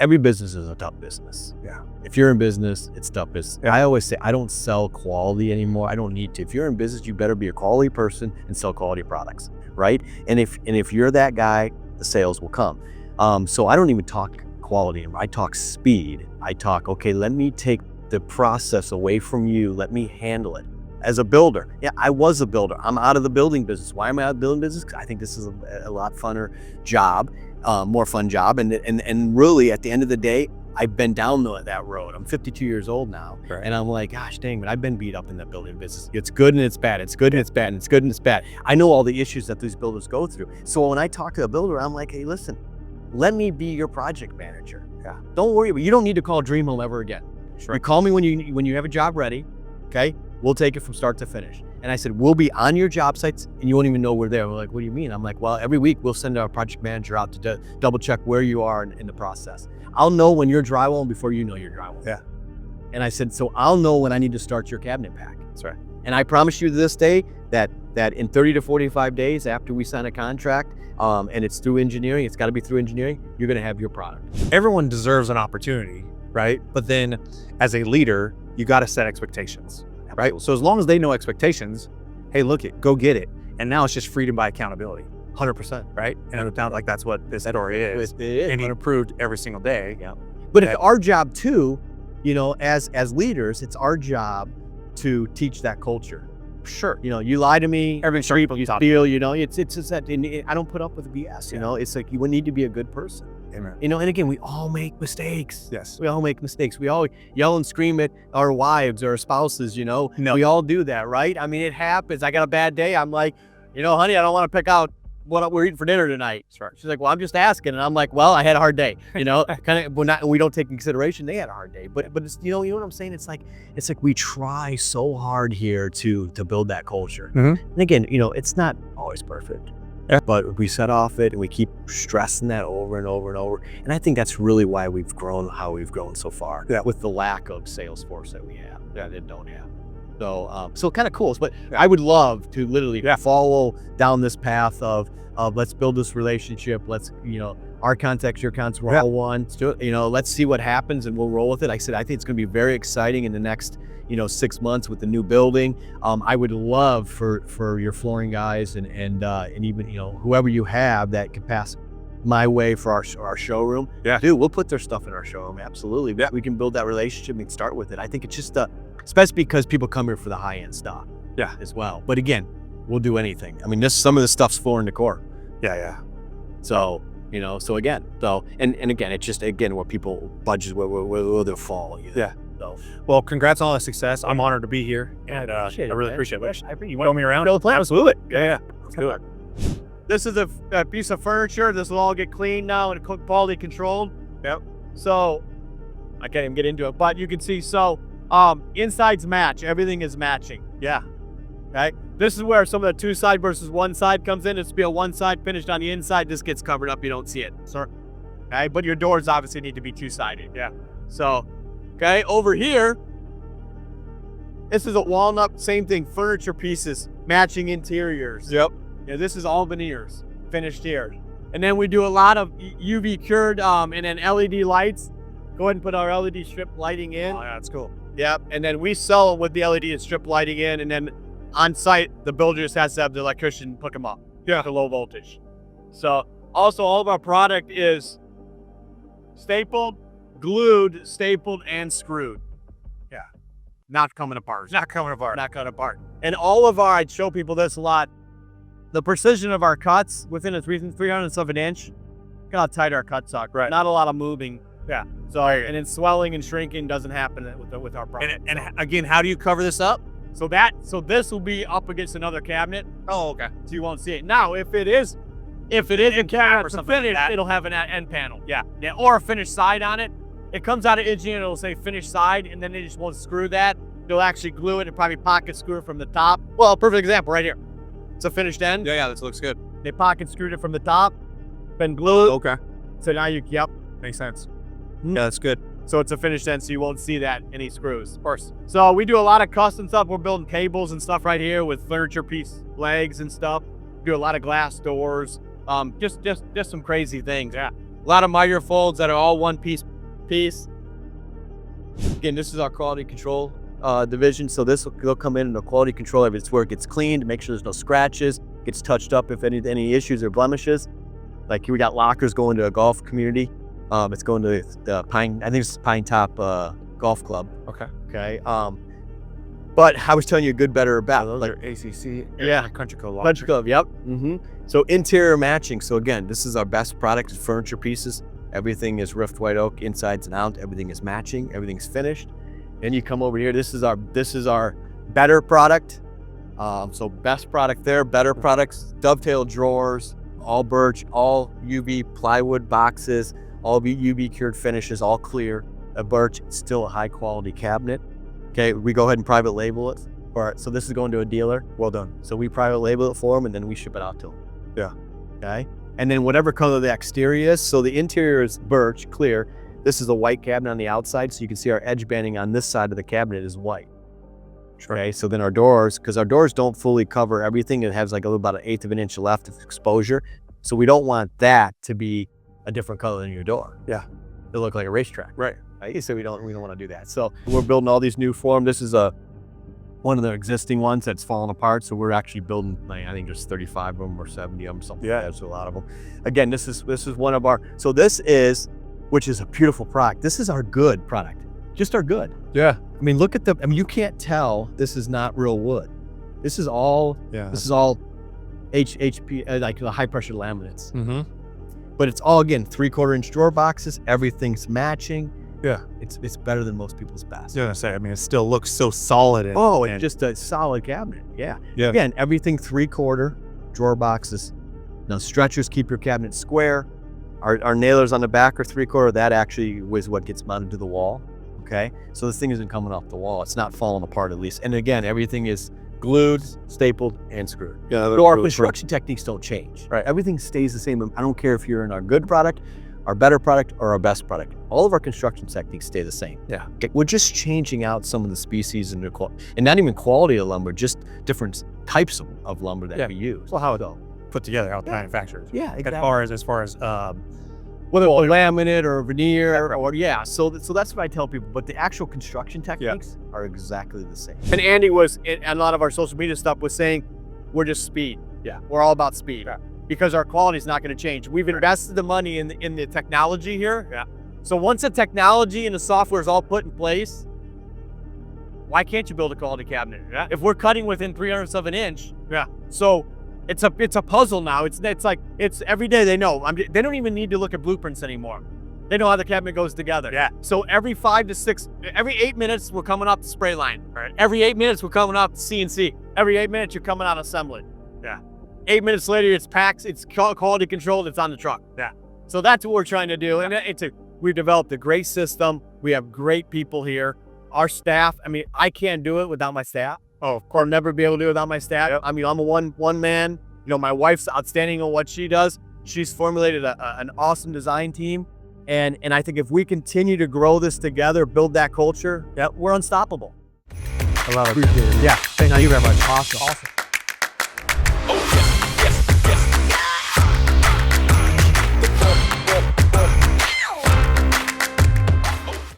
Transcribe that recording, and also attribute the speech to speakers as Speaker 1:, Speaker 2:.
Speaker 1: every business is a tough business.
Speaker 2: Yeah.
Speaker 1: If you're in business, it's tough business. Yeah. I always say, I don't sell quality anymore. I don't need to. If you're in business, you better be a quality person and sell quality products, right? And if you're that guy, the sales will come. So I don't even talk quality anymore. I talk speed. I talk, okay, let me take the process away from you. Let me handle it. As a builder, yeah, I was a builder. I'm out of the building business. Why am I out of the building business? Because I think this is a lot funner job, more fun job. And really, at the end of the day, I've been down that road. I'm 52 years old now.
Speaker 2: Right.
Speaker 1: And I'm like, gosh dang, but I've been beat up in that building business. It's good and it's bad. It's good and it's bad. And it's good and it's bad. I know all the issues that these builders go through. So when I talk to a builder, I'm like, hey, listen, let me be your project manager.
Speaker 2: Yeah.
Speaker 1: Don't worry, you don't need to call Dream Home ever again.
Speaker 2: Sure.
Speaker 1: You call me when you have a job ready, okay? We'll take it from start to finish. And I said, we'll be on your job sites and you won't even know we're there. We're like, what do you mean? I'm like, well, every week we'll send our project manager out to double check where you are in the process. I'll know when you're drywalling before you know you're drywalling.
Speaker 2: Yeah.
Speaker 1: And I said, so I'll know when I need to start your cabinet pack.
Speaker 2: That's right.
Speaker 1: And I promise you this day that in 30 to 45 days after we sign a contract, and it's through engineering, it's gotta be through engineering, you're gonna have your product.
Speaker 2: Everyone deserves an opportunity, right? But then as a leader, you gotta set expectations. Right? So as long as they know expectations, hey, look it, go get it. And now it's just freedom by accountability.
Speaker 1: 100%.
Speaker 2: Right? And it sounds like that's what this story is.
Speaker 1: It is.
Speaker 2: And he improved every single day.
Speaker 1: Yeah. But it's our job too, you know, as leaders, it's our job to teach that culture. Sure. You know, you lie to me,
Speaker 2: Everything sure people you talk
Speaker 1: feel, you know, it's just that I don't put up with BS, you know, it's like you need to be a good person.
Speaker 2: Amen.
Speaker 1: You know, and again, we all make mistakes.
Speaker 2: Yes.
Speaker 1: We all make mistakes. We all yell and scream at our wives or our spouses, you know.
Speaker 2: No.
Speaker 1: We all do that, right? I mean, it happens. I got a bad day. I'm like, you know, honey, I don't want to pick out what we're eating for dinner tonight.
Speaker 2: That's right.
Speaker 1: She's like, well, I'm just asking. And I'm like, well, I had a hard day, you know, kind of, we don't take in consideration they had a hard day, but it's, you know what I'm saying? It's like we try so hard here to build that culture.
Speaker 2: Mm-hmm.
Speaker 1: And again, you know, it's not always perfect. Yeah. But we set off it and we keep stressing that over and over and over. And I think that's really why we've grown how we've grown so far, with the lack of sales force that we have, that don't have. So kind of cool. But I would love to literally follow down this path of let's build this relationship. Let's, you know, our contacts, your contacts, we're all one. Let's do it. You know, let's see what happens and we'll roll with it. Like I said, I think it's going to be very exciting in the next, you know, 6 months with the new building. I would love for your flooring guys and even, you know, whoever you have that can pass my way for our showroom.
Speaker 2: Yeah.
Speaker 1: Dude, we'll put their stuff in our showroom. Absolutely. Yeah. We can build that relationship and start with it. I think it's just, especially because people come here for the high-end stuff.
Speaker 2: Yeah.
Speaker 1: As well. But again, we'll do anything. I mean, some of the stuff's floor and decor.
Speaker 2: Yeah.
Speaker 1: So, you know, and again, it's just, where people budget, where they'll fall. You know?
Speaker 2: Yeah.
Speaker 1: So,
Speaker 2: well, congrats on all the success. I'm honored to be here. And I really appreciate it. You want me around? Absolutely. Yeah. Let's do it.
Speaker 1: This is a piece of furniture. This will all get cleaned now and quality controlled.
Speaker 2: Yep.
Speaker 1: So I can't even get into it, but you can see, so insides match. Everything is matching. Yeah. Okay. This is where some of the two side versus one side comes in. It's be a one side finished on the inside. This gets covered up. You don't see it. Sir. Okay. But your doors obviously need to be two-sided.
Speaker 2: Yeah.
Speaker 1: So, okay. Over here, this is a walnut, same thing. Furniture pieces, matching interiors.
Speaker 2: Yep.
Speaker 1: Yeah, this is all veneers finished here. And then we do a lot of UV cured and then LED lights. Go ahead and put our LED strip lighting in.
Speaker 2: Oh, yeah, that's cool.
Speaker 1: Yep. And then we sell with the LED and strip lighting in. And then on site, the builder just has to have the electrician hook them up.
Speaker 2: Yeah.
Speaker 1: To low voltage. So also all of our product is stapled, glued, stapled, and screwed.
Speaker 2: Yeah.
Speaker 1: Not coming apart.
Speaker 2: Not coming apart.
Speaker 1: Not coming apart. And all of our, I'd show people this a lot, the precision of our cuts within a 300th of an inch, look how tight our cuts are.
Speaker 2: Right.
Speaker 1: Not a lot of moving.
Speaker 2: Yeah.
Speaker 1: So, and then swelling and shrinking doesn't happen with our product.
Speaker 2: And again, how do you cover this up?
Speaker 1: So this will be up against another cabinet.
Speaker 2: Oh, okay.
Speaker 1: So you won't see it. Now, if it is a cabinet to finish, it'll have an end panel.
Speaker 2: Yeah.
Speaker 1: Or a finished side on it. It comes out of engineering, it'll say finished side, and then they just won't screw that. They'll actually glue it and probably pocket screw it from the top. Well, perfect example right here. It's a finished end.
Speaker 2: Yeah, this looks good.
Speaker 1: They pocket screwed it from the top, then glue it.
Speaker 2: Okay.
Speaker 1: So now yep.
Speaker 2: Makes sense.
Speaker 1: Yeah, that's good. So it's a finished end, so you won't see that any screws. Of course. So we do a lot of custom stuff. We're building cables and stuff right here with furniture piece legs and stuff. We do a lot of glass doors. Just some crazy things.
Speaker 2: Yeah.
Speaker 1: A lot of miter folds that are all one piece piece. Again, this is our quality control division. So they'll come in and they'll quality control every where it gets cleaned, make sure there's no scratches, gets touched up if any issues or blemishes. Like we got lockers going to a golf community. It's going to the Pine, I think it's Pine Top Golf Club.
Speaker 2: Okay.
Speaker 1: Okay. But I was telling you good, better, or bad.
Speaker 2: Those
Speaker 1: Like
Speaker 2: are ACC.
Speaker 1: Yeah.
Speaker 2: Country Club.
Speaker 1: Country Club. Yep. So interior matching. So again, this is our best product, furniture pieces. Everything is rift white oak, insides and out. Everything is matching. Everything's finished. Then you come over here. This is our better product. So best product there, better products, dovetail drawers, all birch, all UV plywood boxes, all UV cured finishes, all clear. A birch, still a high quality cabinet. Okay, we go ahead and private label it. All right, so this is going to a dealer. Well done. So we private label it for them and then we ship it out to them.
Speaker 2: Yeah.
Speaker 1: Okay. And then whatever color the exterior is. So the interior is birch, clear. This is a white cabinet on the outside. So you can see our edge banding on this side of the cabinet is white. Okay. So then our doors, because our doors don't fully cover everything. It has like about 1/8 of an inch left of exposure. So we don't want that to be a different color than your door.
Speaker 2: Yeah.
Speaker 1: It'll look like a racetrack.
Speaker 2: Right.
Speaker 1: So we don't want to do that. So we're building all these new for them. This is one of the existing ones that's fallen apart. So we're actually building, like, I think there's 35 of them or 70 of them, something like that. There's a lot of them. Again, this is one of our, so this is, which is a beautiful product. This is our good product, just our good.
Speaker 2: Yeah.
Speaker 1: I mean, look at you can't tell this is not real wood. This is all, this is all HP, like the high pressure laminates. But it's all, again, 3/4 inch drawer boxes. Everything's matching.
Speaker 2: Yeah.
Speaker 1: It's better than most people's best.
Speaker 2: I was gonna say, I mean, it still looks so solid.
Speaker 1: It's just a solid cabinet. Yeah. Again, everything 3/4 drawer boxes. Now stretchers keep your cabinet square. Our nailers on the back are 3/4. That actually is what gets mounted to the wall. Okay. So this thing isn't coming off the wall. It's not falling apart, at least. And again, everything is glued, stapled, and screwed.
Speaker 2: Yeah.
Speaker 1: So our construction techniques don't change. Right. Everything stays the same. I don't care if you're in our good product, our better product, or our best product. All of our construction techniques stay the same.
Speaker 2: Yeah.
Speaker 1: Okay. We're just changing out some of the species and not even quality of lumber, just different types of lumber that we use.
Speaker 2: Well, how it's put together, how it's manufactured.
Speaker 1: Yeah, exactly.
Speaker 2: As far as
Speaker 1: whether it's laminate or veneer so that's what I tell people. But the actual construction techniques are exactly the same. And Andy was in a lot of our social media stuff was saying we're just speed.
Speaker 2: Yeah.
Speaker 1: We're all about speed. Yeah. Because our quality is not going to change. We've invested the money in the technology here.
Speaker 2: Yeah.
Speaker 1: So once the technology and the software is all put in place, why can't you build a quality cabinet?
Speaker 2: Yeah.
Speaker 1: If we're cutting within 300ths of an inch, so it's a puzzle now. It's every day they know. They don't even need to look at blueprints anymore. They know how the cabinet goes together.
Speaker 2: Yeah.
Speaker 1: So every 8 minutes we're coming off the spray line. Right. Every 8 minutes we're coming off the CNC. Every 8 minutes you're coming out assembly.
Speaker 2: Yeah.
Speaker 1: 8 minutes later, it's packed, it's quality controlled, it's on the truck.
Speaker 2: Yeah.
Speaker 1: So that's what we're trying to do. And we've developed a great system. We have great people here. Our staff, I mean, I can't do it without my staff.
Speaker 2: Oh, of course.
Speaker 1: I'll never be able to do it without my staff.
Speaker 2: Yep.
Speaker 1: I mean, I'm a one man. You know, my wife's outstanding on what she does. She's formulated an awesome design team. And I think if we continue to grow this together, build that culture, we're unstoppable.
Speaker 2: I love it.
Speaker 1: Appreciate it.
Speaker 2: Yeah. Thank you very much.
Speaker 1: Awesome.